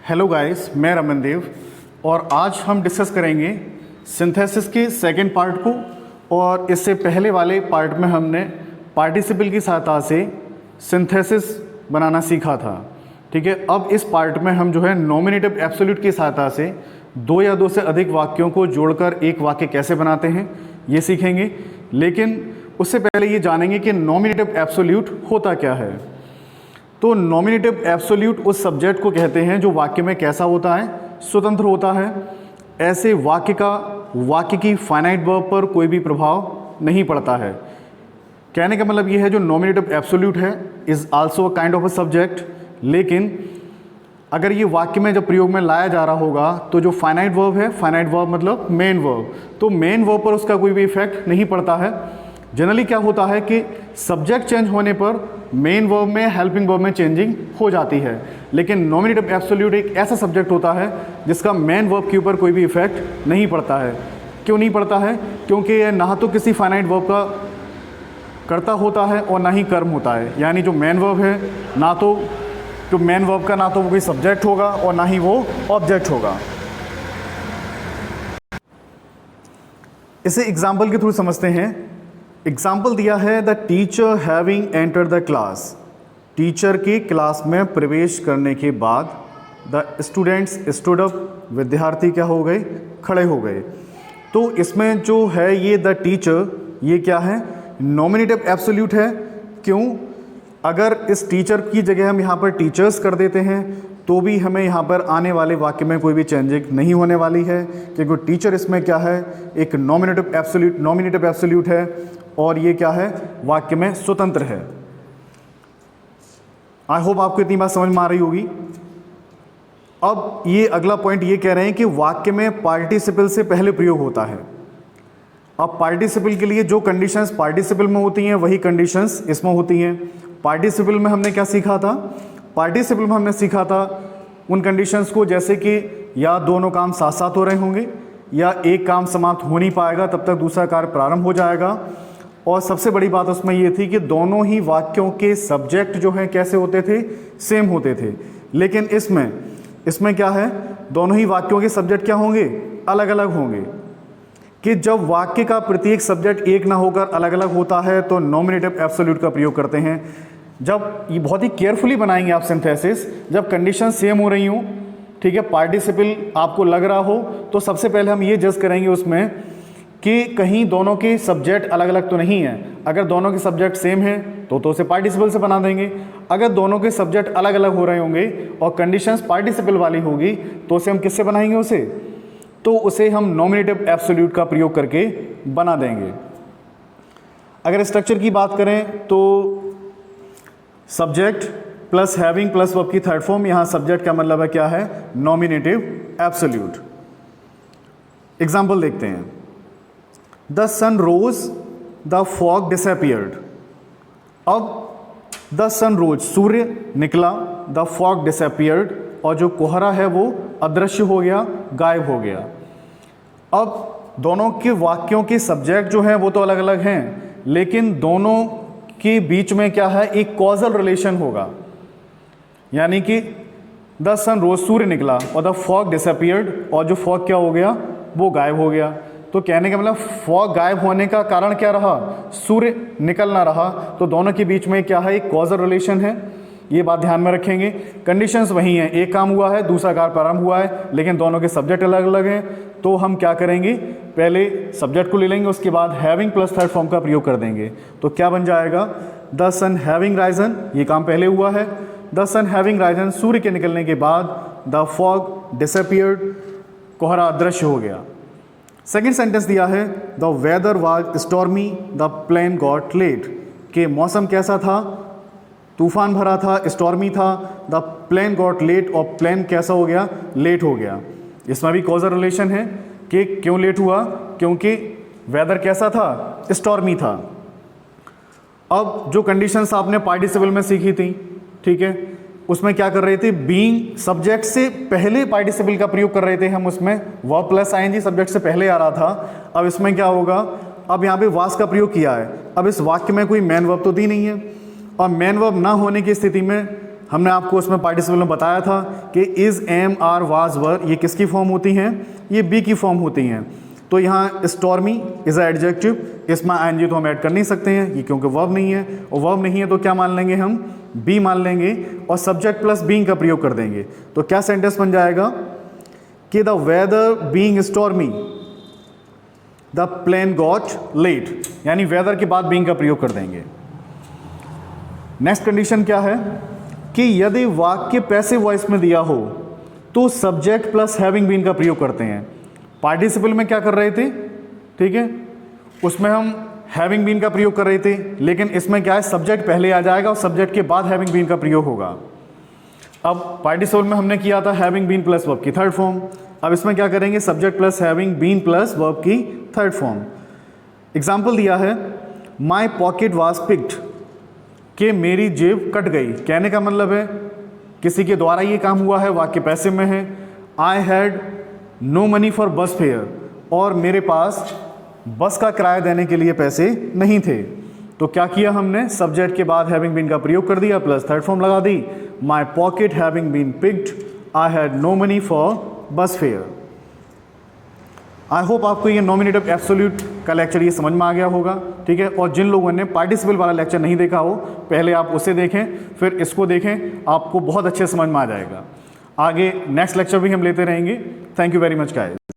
Hello guys, मैं रमन देव और आज हम डिस्कस करेंगे सिंथेसिस के सेकंड पार्ट को। और इससे पहले वाले पार्ट में हमने पार्टिसिपल की सहायता से सिंथेसिस बनाना सीखा था। ठीक है, अब इस पार्ट में हम जो है नॉमिनेटिव एब्सोल्यूट की सहायता से दो या दो से अधिक वाक्यों को जोड़कर एक वाक्य कैसे बनाते हैं ये सीखेंगे। लेकिन उससे पहले ये जानेंगे कि नॉमिनेटिव एब्सोल्यूट होता क्या है। तो नॉमिनेटिव एब्सोल्यूट उस सब्जेक्ट को कहते हैं जो वाक्य में कैसा होता है, स्वतंत्र होता है। ऐसे वाक्य की फाइनाइट वर्ब पर कोई भी प्रभाव नहीं पड़ता है। कहने का मतलब ये है जो नॉमिनेटिव एब्सोल्यूट है is also a kind of a subject. लेकिन अगर ये वाक्य में जब प्रयोग में लाया जा रहा होगा तो जो फाइनाइट वर्ब है, फाइनाइट वर्ब मतलब मेन वर्ब, तो मेन वर्ब पर उसका कोई भी इफेक्ट नहीं पड़ता है। जनरली क्या होता है कि सब्जेक्ट चेंज होने पर मेन वर्ब में, हेल्पिंग वर्ब में चेंजिंग हो जाती है। लेकिन नॉमिनेटिव एब्सोल्यूट एक ऐसा सब्जेक्ट होता है जिसका मेन वर्ब के ऊपर कोई भी इफेक्ट नहीं पड़ता है। क्यों नहीं पड़ता है? क्योंकि यह ना तो किसी फाइनाइट वर्ब का कर्ता होता है और ना ही कर्म होता है। यानी जो मेन वर्ब है, ना तो जो मेन वर्ब का ना तो वो कोई सब्जेक्ट होगा और ना ही वो ऑब्जेक्ट होगा। इसे एग्जाम्पल के थ्रू समझते हैं। एग्जाम्पल दिया है the teacher having enter the class. Teacher के क्लास में प्रवेश करने के बाद द स्टूडेंट्स स्टूड अप, विद्यार्थी क्या हो गए, खड़े हो गए। तो इसमें जो है ये द टीचर, ये क्या है, नॉमिनेटिव एब्सोल्यूट है। क्यों? अगर इस टीचर की जगह हम यहाँ पर टीचर्स कर देते हैं तो भी हमें यहाँ पर आने वाले वाक्य में कोई भी चेंजिंग नहीं होने वाली है, क्योंकि टीचर इसमें क्या है, एक नॉमिनेटिव एब्सोल्यूट है और ये क्या है, वाक्य में स्वतंत्र है। आई होप आपको इतनी बात समझ में आ रही होगी। अब ये अगला पॉइंट ये कह रहे हैं कि वाक्य में पार्टिसिपल से पहले प्रयोग होता है। अब पार्टिसिपल के लिए जो कंडीशंस पार्टिसिपल में होती हैं वही कंडीशंस इसमें होती हैं। पार्टिसिपल में हमने क्या सीखा था? पार्टिसिपल में हमने सीखा था उन कंडीशंस को, जैसे कि या दोनों काम साथ साथ हो रहे होंगे या एक काम समाप्त हो नहीं पाएगा तब तक दूसरा कार्य प्रारंभ हो जाएगा। और सबसे बड़ी बात उसमें ये थी कि दोनों ही वाक्यों के सब्जेक्ट जो हैं कैसे होते थे, सेम होते थे। लेकिन इसमें क्या है, दोनों ही वाक्यों के सब्जेक्ट क्या होंगे, अलग अलग होंगे। कि जब वाक्य का प्रत्येक सब्जेक्ट एक ना होकर अलग अलग होता है तो नॉमिनेटिव एब्सोल्यूट का प्रयोग करते हैं। जब ये बहुत ही केयरफुली बनाएंगे आप सिंथेसिस, जब कंडीशन सेम हो रही हूँ, ठीक है, पार्टिसिपल आपको लग रहा हो, तो सबसे पहले हम ये जज करेंगे उसमें कि कहीं दोनों के सब्जेक्ट अलग अलग तो नहीं है। अगर दोनों के सब्जेक्ट सेम हैं तो उसे पार्टिसिपल से बना देंगे। अगर दोनों के सब्जेक्ट अलग अलग हो रहे होंगे और कंडीशंस पार्टिसिपल वाली होगी तो उसे हम किससे बनाएंगे? उसे हम नॉमिनेटिव एब्सोल्यूट का प्रयोग करके बना देंगे। अगर स्ट्रक्चर की बात करें तो subject plus having plus verb की थर्ड फॉर्म, यहाँ सब्जेक्ट का मतलब है क्या है, नॉमिनेटिव एब्सोल्यूट। एग्जाम्पल देखते हैं। The sun rose, the fog disappeared. अब द सन रोज, सूर्य निकला, द फॉग डिसअपियर्ड, और जो कोहरा है वो अदृश्य हो गया, गायब हो गया। अब दोनों के वाक्यों के सब्जेक्ट जो हैं वो तो अलग अलग हैं, लेकिन दोनों के बीच में क्या है, एक कॉजल रिलेशन होगा। यानी कि द सन रोज, सूर्य निकला, और द फॉग डिसअपियर्ड, और जो फॉग क्या हो गया, वो गायब हो गया। तो कहने का मतलब फॉग गायब होने का कारण क्या रहा, सूर्य निकलना रहा। तो दोनों के बीच में क्या है, एक कॉजल रिलेशन है। ये बात ध्यान में रखेंगे। कंडीशंस वही हैं, एक काम हुआ है, दूसरा कार्य प्रारंभ हुआ है, लेकिन दोनों के सब्जेक्ट अलग अलग हैं। तो हम क्या करेंगे, पहले सब्जेक्ट को ले लेंगे, उसके बाद हैविंग प्लस थर्ड फॉर्म का प्रयोग कर देंगे। तो क्या बन जाएगा, द सन हैविंग राइजन, ये काम पहले हुआ है। द सन हैविंग राइजन, सूर्य के निकलने के बाद, द फॉग डिसअपियर्ड, कोहरा अदृश्य हो गया। सेकेंड सेंटेंस दिया है the weather was stormy, the plane got late, कि मौसम कैसा था, तूफान भरा था, स्टॉर्मी था, द प्लेन गॉट लेट, और प्लेन कैसा हो गया, लेट हो गया। इसमें भी कॉजल रिलेशन है कि क्यों लेट हुआ, क्योंकि वेदर कैसा था, स्टॉर्मी था। अब जो कंडीशंस आपने पार्टिसिपल में सीखी थी, ठीक है, उसमें क्या कर रहे थे, बीइंग सब्जेक्ट से पहले पार्टिसिपल का प्रयोग कर रहे थे हम, उसमें वर्ब प्लस आईएनजी सब्जेक्ट से पहले आ रहा था। अब इसमें क्या होगा, अब यहाँ पे वाज का प्रयोग किया है। अब इस वाक्य में कोई मेन वर्ब तो दी नहीं है, और मेन वर्ब ना होने की स्थिति में हमने आपको उसमें पार्टिसिपल में बताया था कि इज़, एम, आर, वाज, वर ये किसकी फॉर्म होती हैं, ये बी की फॉर्म होती हैं। तो यहाँ स्टॉर्मी इज़ अ एडजेक्टिव, इसमें आईएनजी तो हम ऐड कर नहीं सकते हैं ये क्योंकि वर्ब नहीं है, और वर्ब नहीं है तो क्या मान लेंगे हम, बी मान लेंगे और सब्जेक्ट प्लस बीइंग का प्रयोग कर देंगे। तो क्या सेंटेंस बन जाएगा कि the weather being stormy the plane got late, यानी वेदर के बाद बीइंग का प्रयोग कर देंगे। नेक्स्ट कंडीशन क्या है कि यदि वाक्य पैसिव वॉइस में दिया हो तो सब्जेक्ट प्लस हैविंग बीन का प्रयोग करते हैं। पार्टिसिपल में क्या कर रहे थे, ठीक है, उसमें हम हैविंग बीन का प्रयोग कर रहे थे, लेकिन इसमें क्या है, सब्जेक्ट पहले आ जाएगा और सब्जेक्ट के बाद हैविंग बीन का प्रयोग होगा। अब पार्टिसिपल में हमने किया था हैविंग बीन प्लस वर्ब की थर्ड फॉर्म, अब इसमें क्या करेंगे, subject plus having been plus verb की थर्ड फॉर्म। एग्जाम्पल दिया है माई पॉकेट वॉज पिक्ड, कि मेरी जेब कट गई। कहने का मतलब है किसी के द्वारा ये काम हुआ है, वाक्य पैसिव में है। I had no money for bus fare, और मेरे पास बस का किराया देने के लिए पैसे नहीं थे। तो क्या किया हमने, सब्जेक्ट के बाद हैविंग बीन का प्रयोग कर दिया प्लस थर्ड फॉर्म लगा दी, my pocket having been picked, I had no money for bus fare. I hope आपको ये नॉमिनेटिव एब्सोल्यूट का लेक्चर ये समझ में आ गया होगा, ठीक है। और जिन लोगों ने पार्टिसिपल वाला लेक्चर नहीं देखा हो, पहले आप उसे देखें फिर इसको देखें, आपको बहुत अच्छे समझ में आ जाएगा। आगे नेक्स्ट लेक्चर भी हम लेते रहेंगे। Thank you very much guys.